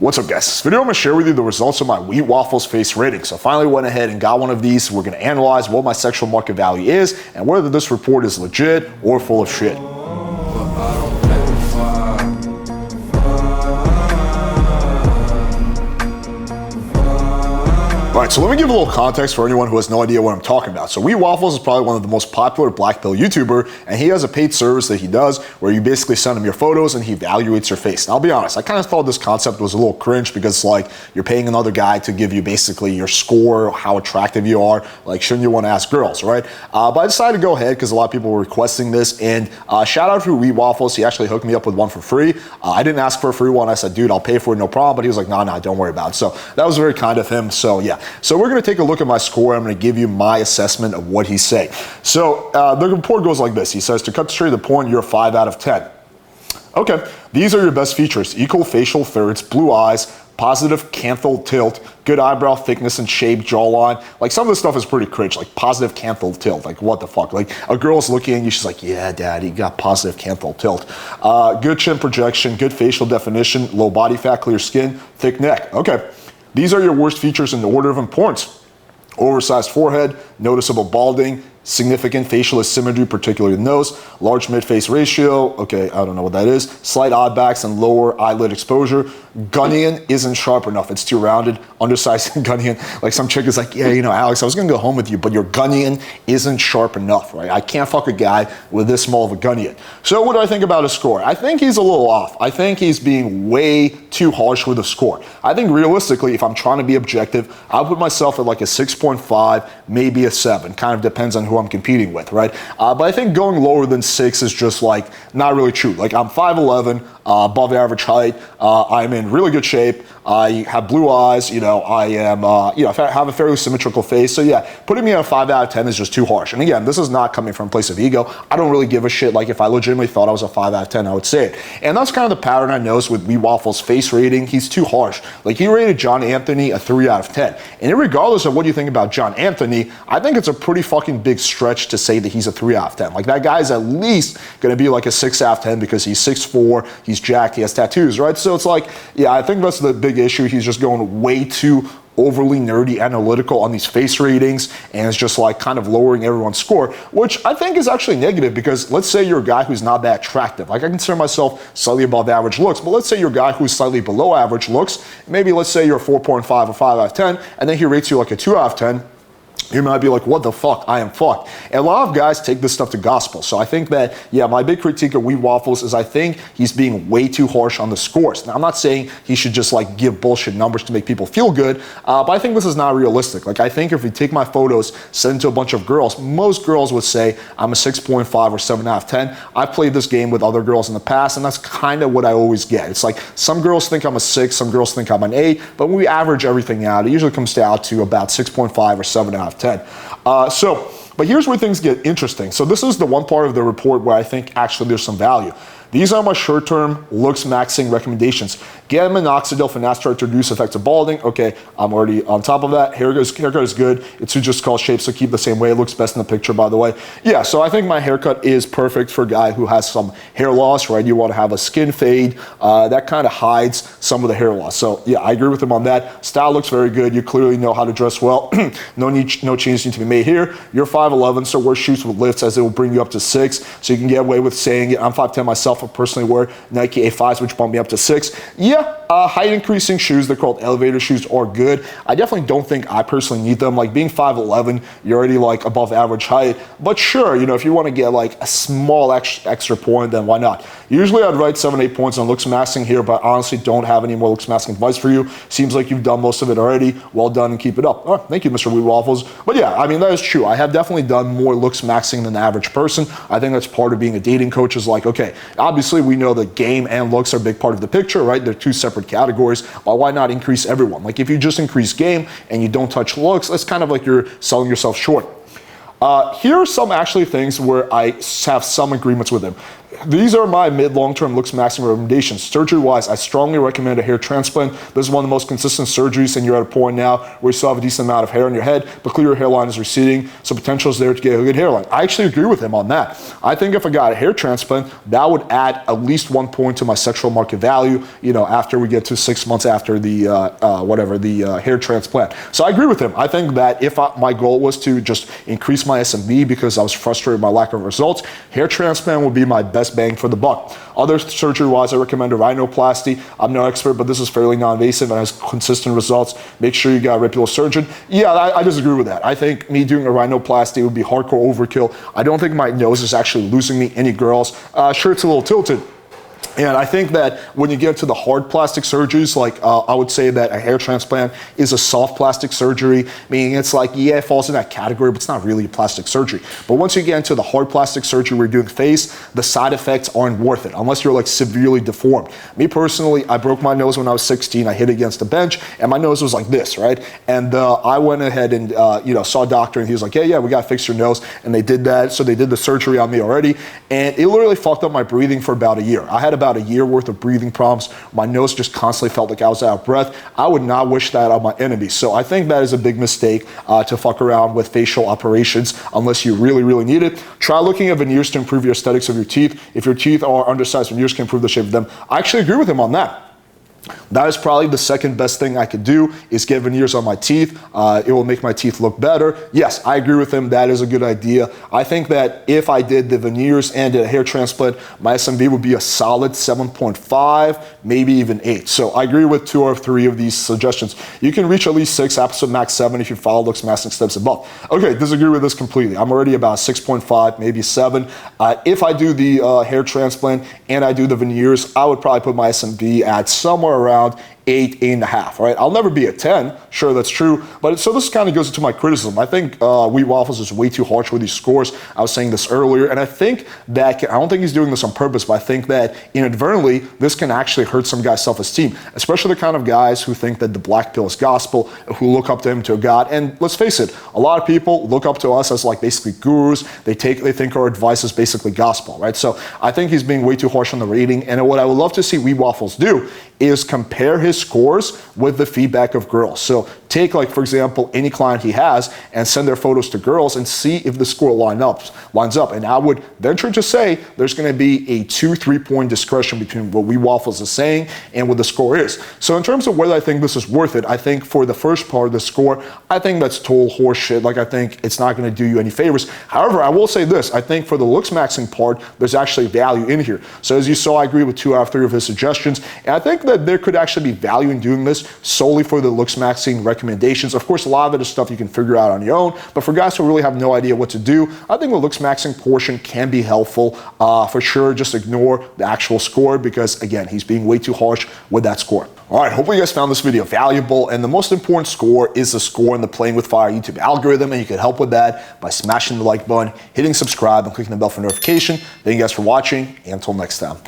What's up guys, this video I'm going to share with you the results of my Wheat Waffles face rating. So I finally went ahead and got one of these. We're going to analyze what my sexual market value is and whether this report is legit or full of shit. Alright, so let me give a little context for anyone who has no idea what I'm talking about. So Wheat Waffles is probably one of the most popular black pill YouTuber, and he has a paid service that he does where you basically send him your photos and he evaluates your face. And I'll be honest, I kind of thought this concept was a little cringe because like you're paying another guy to give you basically your score, how attractive you are. Like shouldn't you want to ask girls, right? But I decided to go ahead because a lot of people were requesting this, and shout out to Wheat Waffles. He actually hooked me up with one for free. I didn't ask for a free one. I said, dude, I'll pay for it, no problem. But he was like, nah, don't worry about it. So that was very kind of him. So yeah. So we're going to take a look at my score. I'm going to give you my assessment of what he's saying. So the report goes like this. He says, to cut straight to the point, you're a 5 out of 10. Okay, these are your best features. Equal facial thirds, blue eyes, positive canthal tilt, good eyebrow thickness and shape, jawline. Like some of this stuff is pretty cringe, like positive canthal tilt. Like what the fuck? Like a girl's looking at you, she's like, yeah, daddy, you got positive canthal tilt. Good chin projection, good facial definition, low body fat, clear skin, thick neck. Okay. These are your worst features in the order of importance. Oversized forehead, noticeable balding, significant facial asymmetry, particularly the nose, large mid-face ratio, okay, I don't know what that is, slight odd backs and lower eyelid exposure. Gunnion isn't sharp enough, it's too rounded, undersized gunnion. Like some chick is like, yeah, you know, Alex, I was gonna go home with you, but your gunnion isn't sharp enough, right? I can't fuck a guy with this small of a gunnion. So what do I think about his score? I think he's a little off. I think he's being way too harsh with the score. I think realistically, if I'm trying to be objective, I'll put myself at like a 6.5, maybe a 7. Kind of depends on who I'm competing with, right? But I think going lower than 6 is just like not really true. Like I'm 5'11", above average height. I'm in really good shape. I have blue eyes. You know, I am, you know, I have a fairly symmetrical face. So yeah, putting me at a 5 out of 10 is just too harsh. And again, this is not coming from a place of ego. I don't really give a shit. Like if I legitimately thought I was a 5 out of 10, I would say it. And that's kind of the pattern I noticed with Wheat Waffles' face rating. He's too harsh. Like he rated John Anthony a 3 out of 10. And regardless of what you think about John Anthony, I think it's a pretty fucking big stretch to say that he's a 3 out of 10. Like that guy's at least going to be like a 6 out of 10 because he's 6'4", he's jacked, he has tattoos, right? So it's like, yeah, I think that's the big issue. He's just going way too overly nerdy analytical on these face ratings, and it's just like kind of lowering everyone's score, which I think is actually negative because let's say you're a guy who's not that attractive. Like I consider myself slightly above average looks, but let's say you're a guy who's slightly below average looks. Maybe let's say you're a 4.5 or 5 out of 10, and then he rates you like a 2 out of 10. You might be like, what the fuck? I am fucked. And a lot of guys take this stuff to gospel. So I think that, yeah, my big critique of Wheat Waffles is I think he's being way too harsh on the scores. Now, I'm not saying he should just like give bullshit numbers to make people feel good, but I think this is not realistic. Like I think if we take my photos, send them to a bunch of girls, most girls would say I'm a 6.5 or 7 out of 10. I've played this game with other girls in the past, and that's kind of what I always get. It's like some girls think I'm a 6, some girls think I'm an 8, but when we average everything out, it usually comes down to about 6.5 or 7 out of 10. But here's where things get interesting. So this is the one part of the report where I think actually there's some value. These are my short-term looks maxing recommendations. Get minoxidil finasteride to reduce effects of balding. Okay, I'm already on top of that. Haircut is good. It's just skull shape, so keep the same way. It looks best in the picture, by the way. Yeah, so I think my haircut is perfect for a guy who has some hair loss, right? You want to have a skin fade. That kind of hides some of the hair loss. So yeah, I agree with him on that. Style looks very good. You clearly know how to dress well. No changes need to be made here. You're 5'11", so wear shoes with lifts as it will bring you up to 6. So you can get away with saying it. I'm 5'10" myself. I personally wear Nike A5s, which bump me up to 6. Yeah, height increasing shoes, they're called elevator shoes, are good. I definitely don't think I personally need them. Like being 5'11", you're already like above average height. But sure, you know, if you want to get like a small extra point, then why not? Usually I'd write 7-8 points on looks masking here, but I honestly don't have any more looks masking advice for you. Seems like you've done most of it already. Well done and keep it up. Oh, thank you, Mr. Wheat Waffles. But yeah, I mean, that is true. I have definitely done more looks maxing than the average person. I think that's part of being a dating coach is like, okay, obviously we know that game and looks are a big part of the picture, right? They're two separate categories. But why not increase everyone? Like if you just increase game and you don't touch looks, it's kind of like you're selling yourself short. Here are some actually things where I have some agreements with him. These are my mid-long-term looks maxing recommendations. Surgery-wise, I strongly recommend a hair transplant. This is one of the most consistent surgeries, and you're at a point now where you still have a decent amount of hair on your head, but clearly your hairline is receding, so potential is there to get a good hairline. I actually agree with him on that. I think if I got a hair transplant, that would add at least 1 point to my sexual market value, you know, after we get to 6 months after the hair transplant. So I agree with him. I think that if my goal was to just increase my SMV because I was frustrated by lack of results, hair transplant would be my best bang for the buck. Other surgery-wise, I recommend a rhinoplasty. I'm no expert, but this is fairly non-invasive and has consistent results. Make sure you got a reputable surgeon. Yeah, I disagree with that. I think me doing a rhinoplasty would be hardcore overkill. I don't think my nose is actually losing me any girls. Sure, it's a little tilted. And I think that when you get to the hard plastic surgeries, like I would say that a hair transplant is a soft plastic surgery, meaning it's like, yeah, it falls in that category, but it's not really a plastic surgery. But once you get into the hard plastic surgery where you're doing face, the side effects aren't worth it, unless you're like severely deformed. Me personally, I broke my nose when I was 16. I hit against a bench, and my nose was like this, right? And I went ahead and saw a doctor, and he was like, yeah, we got to fix your nose. And they did that, so they did the surgery on me already, and it literally fucked up my breathing for about a year. I had about a year worth of breathing problems. My nose just constantly felt like I was out of breath. I would not wish that on my enemies. So I think that is a big mistake to fuck around with facial operations unless you really, really need it. Try looking at veneers to improve your aesthetics of your teeth. If your teeth are undersized, veneers can improve the shape of them. I actually agree with him on that. That is probably the second best thing I could do, is get veneers on my teeth. It will make my teeth look better. Yes, I agree with him. That is a good idea. I think that if I did the veneers and did a hair transplant, my SMV would be a solid 7.5, maybe even 8. So I agree with 2 or 3 of these suggestions. You can reach at least 6, absolute max 7 if you follow looks maxing steps above. Okay, disagree with this completely. I'm already about 6.5, maybe 7. If I do the hair transplant and I do the veneers, I would probably put my SMV at somewhere around 8, 8.5, right? I'll never be a 10, sure, that's true, but so this kind of goes into my criticism. I think Wheat Waffles is way too harsh with these scores. I was saying this earlier, and I think that, I don't think he's doing this on purpose, but I think that inadvertently, this can actually hurt some guys' self-esteem, especially the kind of guys who think that the black pill is gospel, who look up to him, to a God, and let's face it, a lot of people look up to us as like basically gurus. They think our advice is basically gospel, right? So I think he's being way too harsh on the rating, and what I would love to see Wheat Waffles do is compare his scores with the feedback of girls. So take, like, for example, any client he has and send their photos to girls and see if the score lines up. And I would venture to say there's going to be a 2-3 point discretion between what Wheat Waffles is saying and what the score is. So in terms of whether I think this is worth it, I think for the first part of the score, I think that's total horse shit. Like, I think it's not going to do you any favors. However, I will say this. I think for the looks maxing part, there's actually value in here. So as you saw, I agree with 2 out of 3 of his suggestions. And I think that there could actually be value in doing this solely for the looks maxing recommendations. Of course, a lot of it is stuff you can figure out on your own, but for guys who really have no idea what to do, I think the looks maxing portion can be helpful. For sure, just ignore the actual score because, again, he's being way too harsh with that score. All right, hopefully you guys found this video valuable, and the most important score is the score in the Playing with Fire YouTube algorithm, and you can help with that by smashing the like button, hitting subscribe, and clicking the bell for notification. Thank you guys for watching, and until next time.